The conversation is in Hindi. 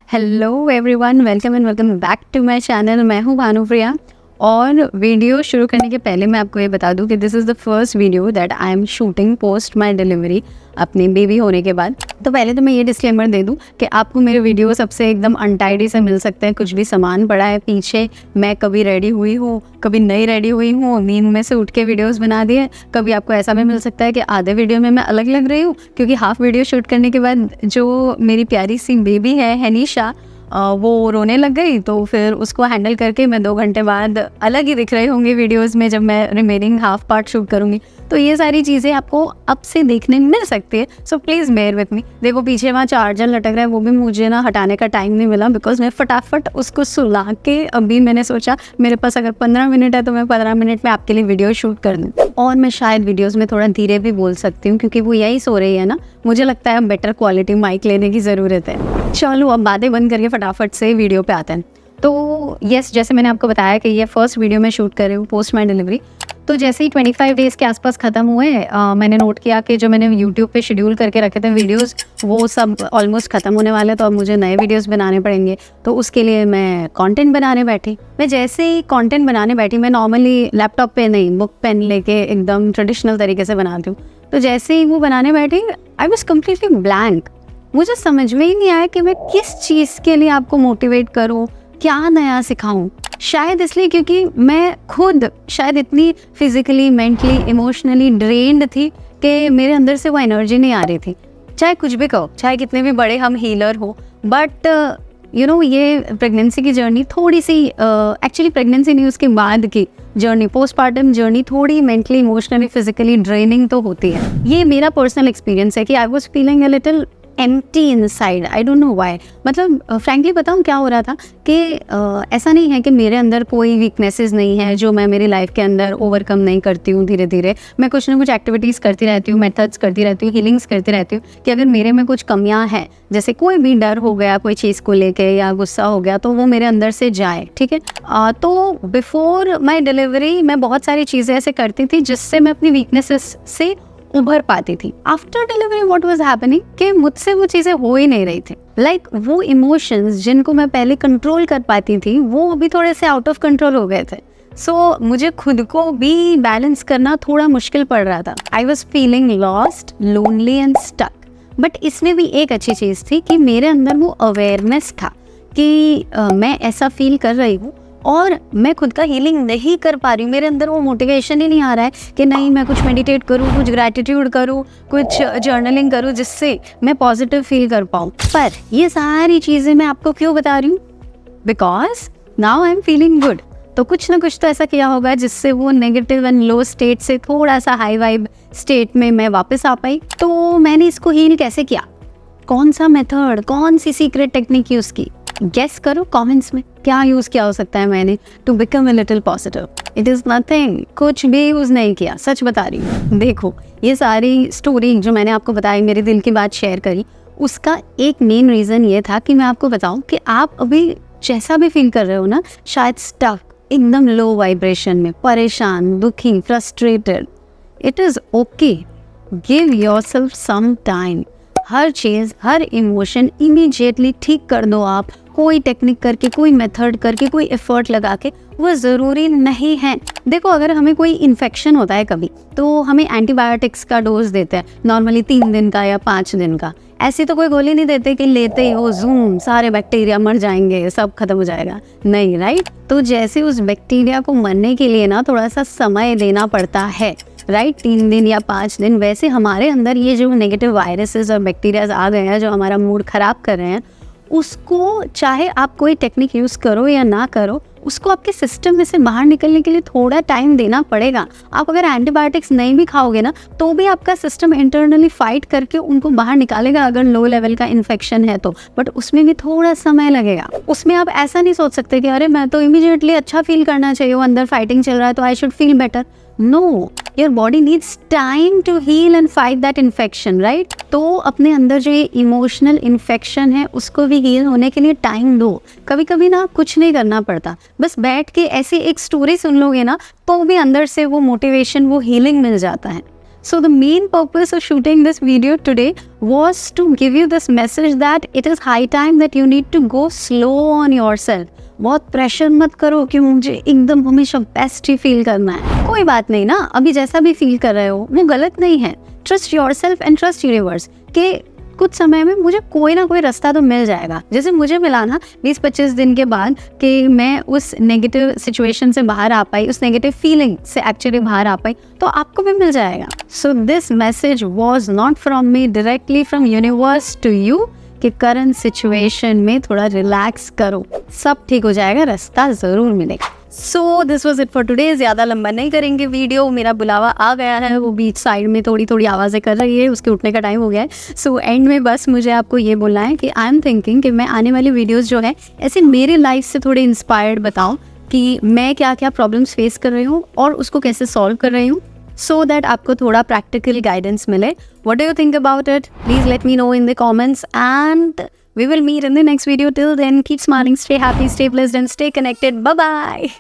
Hello everyone, welcome and welcome back to my channel. मैं हूँ भानुप्रिया और वीडियो शुरू करने के पहले मैं आपको ये बता दूँ कि this is the first video that I am shooting post my delivery अपनी बेबी होने के बाद। तो पहले तो मैं ये डिस्क्लेमर दे दूँ कि आपको मेरे वीडियो सबसे एकदम अनटाइडी से मिल सकते हैं। कुछ भी सामान पड़ा है पीछे, मैं कभी रेडी हुई हूँ, कभी नहीं रेडी हुई हूँ, नींद में से उठ के वीडियोस बना दिए। कभी आपको ऐसा भी मिल सकता है कि आधे वीडियो में मैं अलग लग रही हूँ, क्योंकि हाफ वीडियो शूट करने के बाद जो मेरी प्यारी सी बेबी है हनीशा, वो रोने लग गई। तो फिर उसको हैंडल करके मैं 2 घंटे बाद अलग ही दिख रही होंगी वीडियोस में जब मैं रिमेनिंग हाफ पार्ट शूट करूँगी। तो ये सारी चीज़ें आपको अब से देखने मिल सकती है, so please bear with me. देखो पीछे वहाँ चार्जर लटक रहा है, वो भी मुझे ना हटाने का टाइम नहीं मिला, बिकॉज मैं फटाफट उसको सुला के अभी मैंने सोचा मेरे पास अगर 15 मिनट है तो मैं 15 मिनट में आपके लिए वीडियो शूट कर दूँ। और मैं शायद वीडियोज़ में थोड़ा धीरे भी बोल सकती हूँ क्योंकि वो यही सो रही है ना, मुझे लगता है अब बेटर क्वालिटी माइक लेने की ज़रूरत है। चलो अब बातें बंद करके फटाफट से वीडियो पे आते हैं। तो यस, जैसे मैंने आपको बताया कि ये फर्स्ट वीडियो में शूट कर रही हूँ पोस्ट माई डिलीवरी। तो जैसे ही 25 डेज़ के आसपास ख़त्म हुए, मैंने नोट किया कि जो मैंने यूट्यूब पे शेड्यूल करके रखे थे वीडियोस, वो सब ऑलमोस्ट ख़त्म होने वाले। तो अब मुझे नए वीडियोस बनाने पड़ेंगे। तो उसके लिए मैं कंटेंट बनाने बैठी। मैं जैसे ही कंटेंट बनाने बैठी, मैं नॉर्मली लैपटॉप पे नहीं, बुक पेन लेके एकदम ट्रेडिशनल तरीके से बनाती हूँ। तो जैसे ही वो बनाने बैठी, आई वॉज कम्प्लीटली ब्लैंक। मुझे समझ में ही नहीं आया कि मैं किस चीज़ के लिए आपको मोटिवेट करूँ, क्या नया सिखाऊं। शायद इसलिए क्योंकि मैं खुद शायद इतनी फिजिकली, मेंटली, इमोशनली ड्रेन्ड थी कि मेरे अंदर से वो एनर्जी नहीं आ रही थी। चाहे कुछ भी कहो, चाहे कितने भी बड़े हम हीलर हो, बट यू नो ये प्रेगनेंसी की जर्नी थोड़ी सी, एक्चुअली प्रेगनेंसी नहीं, उसके बाद की जर्नी, पोस्टपार्टम जर्नी थोड़ी मेंटली, इमोशनली, फिजिकली ड्रेनिंग तो होती है। ये मेरा पर्सनल एक्सपीरियंस है कि आई was feeling a little empty inside, I don't know why. मतलब फ्रैंकली बताऊँ क्या हो रहा था कि ऐसा नहीं है कि मेरे अंदर कोई वीकनेसेस नहीं है जो मैं मेरी लाइफ के अंदर ओवरकम नहीं करती हूँ। धीरे धीरे मैं कुछ ना कुछ एक्टिविटीज़ करती रहती हूँ, मेथड्स करती रहती हूँ, हीलिंग्स करती रहती हूँ कि अगर मेरे में कुछ कमियाँ हैं, जैसे कोई भी डर हो गया कोई चीज़ को लेके या गुस्सा हो गया, तो वो मेरे अंदर से जाए। ठीक है। तो बिफोर माई डिलीवरी मैं बहुत सारी चीज़ें ऐसे करती थी जिससे मैं अपनी वीकनेसेस से उभर पाती थी। After delivery what was happening कि मुझसे वो चीज़ें हो ही नहीं रही थी। लाइक वो इमोशंस जिनको मैं पहले कंट्रोल कर पाती थी, वो अभी थोड़े से आउट ऑफ कंट्रोल हो गए थे। सो मुझे खुद को भी बैलेंस करना थोड़ा मुश्किल पड़ रहा था। I was feeling lost, lonely and stuck. But इसमें भी एक अच्छी चीज़ थी कि मेरे अंदर वो अवेयरनेस था कि मैं ऐसा फील कर रही हूँ और मैं खुद का हीलिंग नहीं कर पा रही हूँ। मेरे अंदर वो मोटिवेशन ही नहीं आ रहा है कि नहीं मैं कुछ मेडिटेट करूँ, कुछ ग्रैटिट्यूड करूँ, कुछ जर्नलिंग करूँ जिससे मैं पॉजिटिव फील कर पाऊँ। पर ये सारी चीज़ें मैं आपको क्यों बता रही हूँ? Because now I am feeling good. तो कुछ ना कुछ तो ऐसा किया होगा जिससे वो नेगेटिव एंड लो स्टेट से थोड़ा सा हाई वाइब स्टेट में मैं वापस आ पाई। तो मैंने इसको हील कैसे किया, कौन सा मेथड, कौन सी सीक्रेट टेक्निक यूज़ की, गेस करो कमेंट्स में। क्या यूज़ किया हो सकता है मैंने to become a little positive? It is nothing, कुछ भी यूज़ नहीं किया, सच बता रही हूँ। देखो ये सारी स्टोरी जो मैंने आपको बताई, मेरे दिल की बात शेयर करी, उसका एक मेन रीज़न ये था कि मैं आपको बताऊँ कि आप अभी जैसा भी फील कर रहे हो ना, शायद स्टक, एकदम लो वाइब्रेशन में, परेशान, दुखी, frustrated, it is okay. Give yourself some time. हर चीज़, हर इमोशन इमीडिएटली ठीक कर दो आप, कोई टेक्निक करके, कोई मेथड करके, कोई एफर्ट लगा के, वो ज़रूरी नहीं है। देखो अगर हमें कोई इन्फेक्शन होता है कभी, तो हमें एंटीबायोटिक्स का डोज देते हैं, नॉर्मली 3 दिन का या 5 दिन का। ऐसी तो कोई गोली नहीं देते कि लेते ही हो जूम सारे बैक्टीरिया मर जाएंगे, सब खत्म हो जाएगा, नहीं, राइट। तो जैसे उस बैक्टीरिया को मरने के लिए ना थोड़ा सा समय देना पड़ता है, राइट, 3 दिन या 5 दिन। वैसे हमारे अंदर ये जो नेगेटिव वायरसेस और बैक्टीरियाज आ गए हैं जो हमारा मूड ख़राब कर रहे हैं, उसको चाहे आप कोई टेक्निक यूज़ करो या ना करो, उसको आपके सिस्टम में से बाहर निकलने के लिए थोड़ा टाइम देना पड़ेगा। आप अगर एंटीबायोटिक्स नहीं भी खाओगे ना, तो भी आपका सिस्टम इंटरनली फाइट करके उनको बाहर निकालेगा अगर लो लेवल का इन्फेक्शन है तो, बट उसमें भी थोड़ा समय लगेगा। उसमें आप ऐसा नहीं सोच सकते कि अरे मैं तो इमीडिएटली अच्छा फील करना चाहिए, वो अंदर फाइटिंग चल रहा है तो I should feel better. No, your body needs time to heal and fight that infection, right. तो अपने अंदर जो ये इमोशनल इन्फेक्शन है उसको भी हील होने के लिए टाइम दो। कभी कभी ना कुछ नहीं करना पड़ता, बस बैठ के ऐसे एक स्टोरी सुन लोगे ना, तो भी अंदर से वो मोटिवेशन, वो हीलिंग मिल जाता है। So the main purpose of shooting this video today was to give you this message that it is high time that you need to go slow on yourself. बहुत प्रेशर मत करो कि मुझे एकदम हमेशा बेस्ट ही फील करना है। कोई बात नहीं ना, अभी जैसा भी फील कर रहे हो वो गलत नहीं है। Trust yourself and trust universe के कुछ समय में मुझे कोई ना कोई रास्ता तो मिल जाएगा। जैसे मुझे मिला ना 20-25 दिन के बाद कि मैं उस नेगेटिव सिचुएशन से बाहर आ पाई, उस नेगेटिव फीलिंग से एक्चुअली बाहर आ पाई, तो आपको भी मिल जाएगा। So this message was not from me, directly from universe to you कि करंट सिचुएशन में थोड़ा रिलैक्स करो, सब ठीक हो जाएगा, रास्ता ज़रूर मिलेगा। So this was it for today. ज़्यादा लंबा नहीं करेंगे वीडियो, मेरा बुलावा आ गया है, वो बीच साइड में थोड़ी थोड़ी आवाज़ें कर रही है, उसके उठने का टाइम हो गया है। सो एंड में बस मुझे आपको ये बोलना है कि आई एम थिंकिंग कि मैं आने वाली वीडियोज़ जो है ऐसे मेरी लाइफ से थोड़े इंस्पायर्ड बताऊँ कि मैं क्या क्या प्रॉब्लम्स फेस कर रही हूँ और उसको कैसे सॉल्व कर रही हूँ, so that आपको थोड़ा practical guidance मिले। What do you think about it? Please let me know in the comments and we will meet in the next video. Till then, keep smiling, stay happy, stay blessed and stay connected. Bye bye.